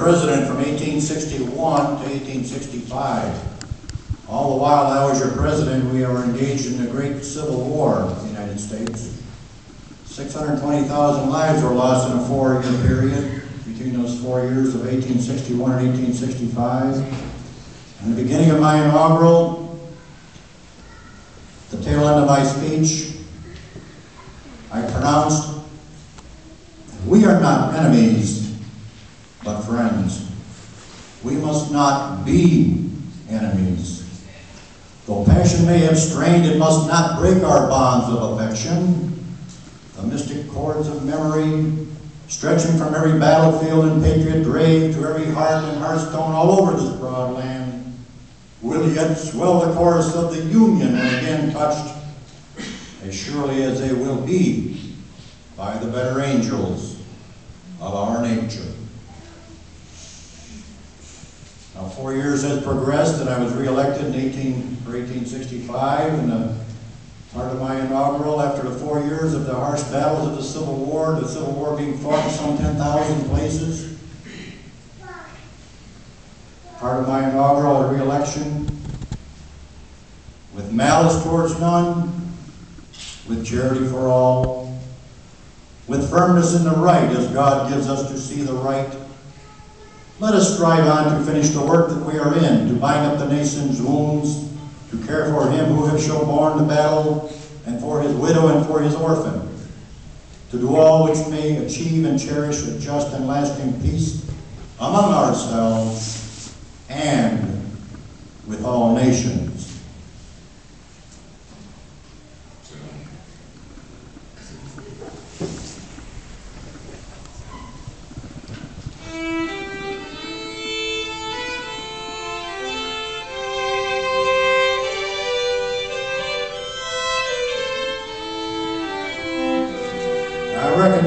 president from 1861 to 1865. All the while I was your president, we were engaged in the great Civil War of the United States. 620,000 lives were lost in a 4-year period between those 4 years of 1861 and 1865. In the beginning of my inaugural, the tail end of my speech, I pronounced, "We are not enemies, but friends. We must not be enemies. Though passion may have strained, it must not break our bonds of affection. The mystic cords of memory, stretching from every battlefield and patriot grave to every heart and hearthstone all over this broad land, will yet swell the chorus of the Union when again touched, as surely as they will be by the better angels of our nature." Now, 4 years has progressed, and I was re-elected in 1865, and part of my inaugural, after the 4 years of the harsh battles of the Civil War being fought in some 10,000 places. Part of my inaugural re-election, with malice towards none, with charity for all, with firmness in the right as God gives us to see the right. Let us strive on to finish the work that we are in, to bind up the nation's wounds, to care for him who has so borne the battle, and for his widow and for his orphan, to do all which may achieve and cherish a just and lasting peace among ourselves and with all nations.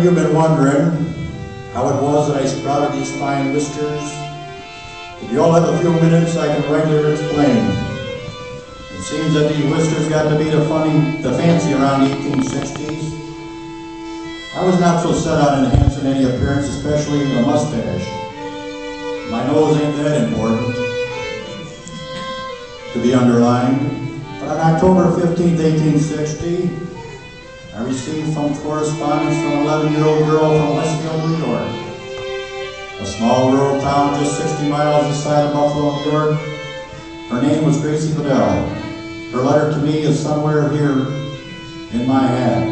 You've been wondering how it was that I sprouted these fine whiskers. If you all have a few minutes, I can rightly explain. It seems that these whiskers got to be the fancy around the 1860s. I was not so set on enhancing any appearance, especially a mustache. My nose ain't that important to be underlined. But on October 15th, 1860, I received some correspondence from an 11-year-old girl from Westfield, New York, a small rural town just 60 miles east of Buffalo, New York. Her name was Gracie Bedell. Her letter to me is somewhere here in my hat.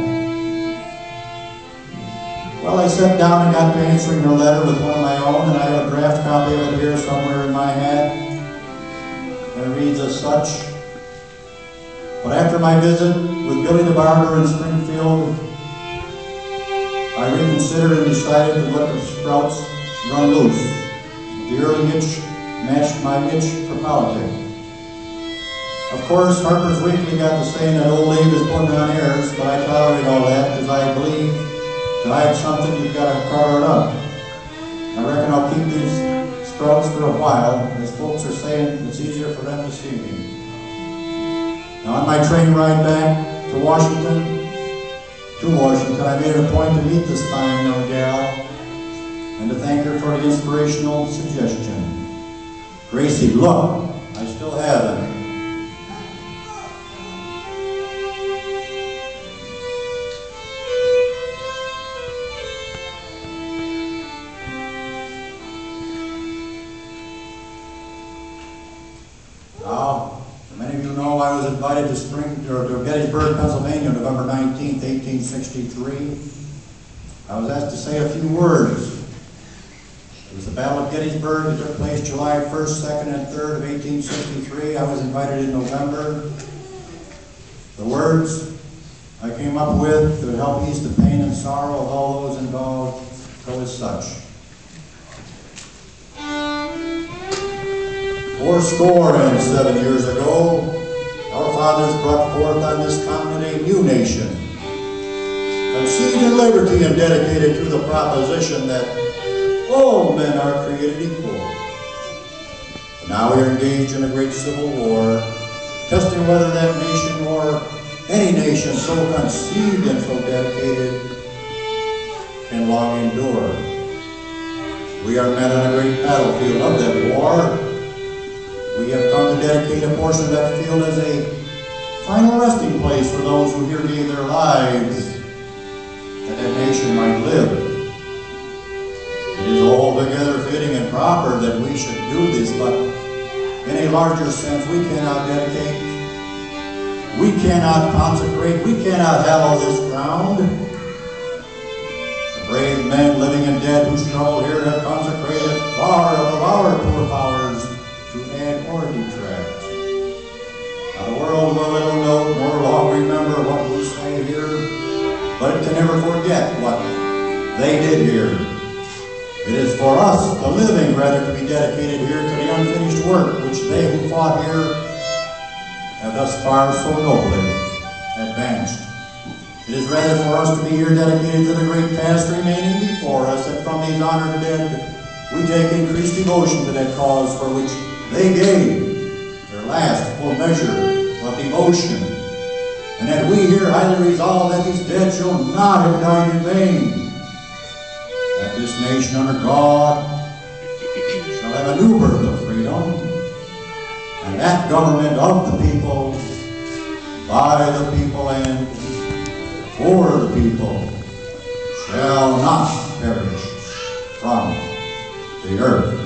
Well, I sat down and got to answering her letter with one of my own, and I have a draft copy of it here somewhere in my hat. And it reads as such: "But after my visit with Billy the Barber in Springfield, I reconsidered and decided to let the sprouts run loose. The early itch matched my itch for politics. Of course, Harper's Weekly got to saying that old Abe is putting on airs, but I tolerate all that because I believe to hide something you've got to cover it up. I reckon I'll keep these sprouts for a while, as folks are saying it's easier for them to see me." Now, on my train ride back to Washington, I made it a point to meet this fine young gal and to thank her for the inspirational suggestion. "Gracie, look, I still have it." Now, many of you know I was invited to Gettysburg, Pennsylvania, November 19th, 1863. I was asked to say a few words. It was the Battle of Gettysburg that took place July 1st, 2nd, and 3rd of 1863. I was invited in November. The words I came up with to help ease the pain and sorrow of all those involved go as such: 407 years ago, our fathers brought forth on this continent a new nation, conceived in liberty and dedicated to the proposition that all men are created equal. But now we are engaged in a great civil war, testing whether that nation or any nation so conceived and so dedicated can long endure. We are met on a great battlefield of that war. We have come to dedicate a portion of that field as a final resting place for those who here gave their lives that that nation might live. It is altogether fitting and proper that we should do this, but in a larger sense, we cannot dedicate, we cannot consecrate, we cannot hallow this ground. The brave men, living and dead, who struggle here have consecrated far above our poor powers to add or detract. Now the world will little note nor long remember what we say here, but it can never forget what they did here. It is for us, the living, rather, to be dedicated here to the unfinished work which they who fought here have thus far so nobly advanced. It is rather for us to be here dedicated to the great task remaining before us, that from these honored dead we take increased devotion to that cause for which they gave their last full measure of devotion, and that we here highly resolve that these dead shall not have died in vain, that this nation under God shall have a new birth of freedom, and that government of the people, by the people, and for the people shall not perish from the earth.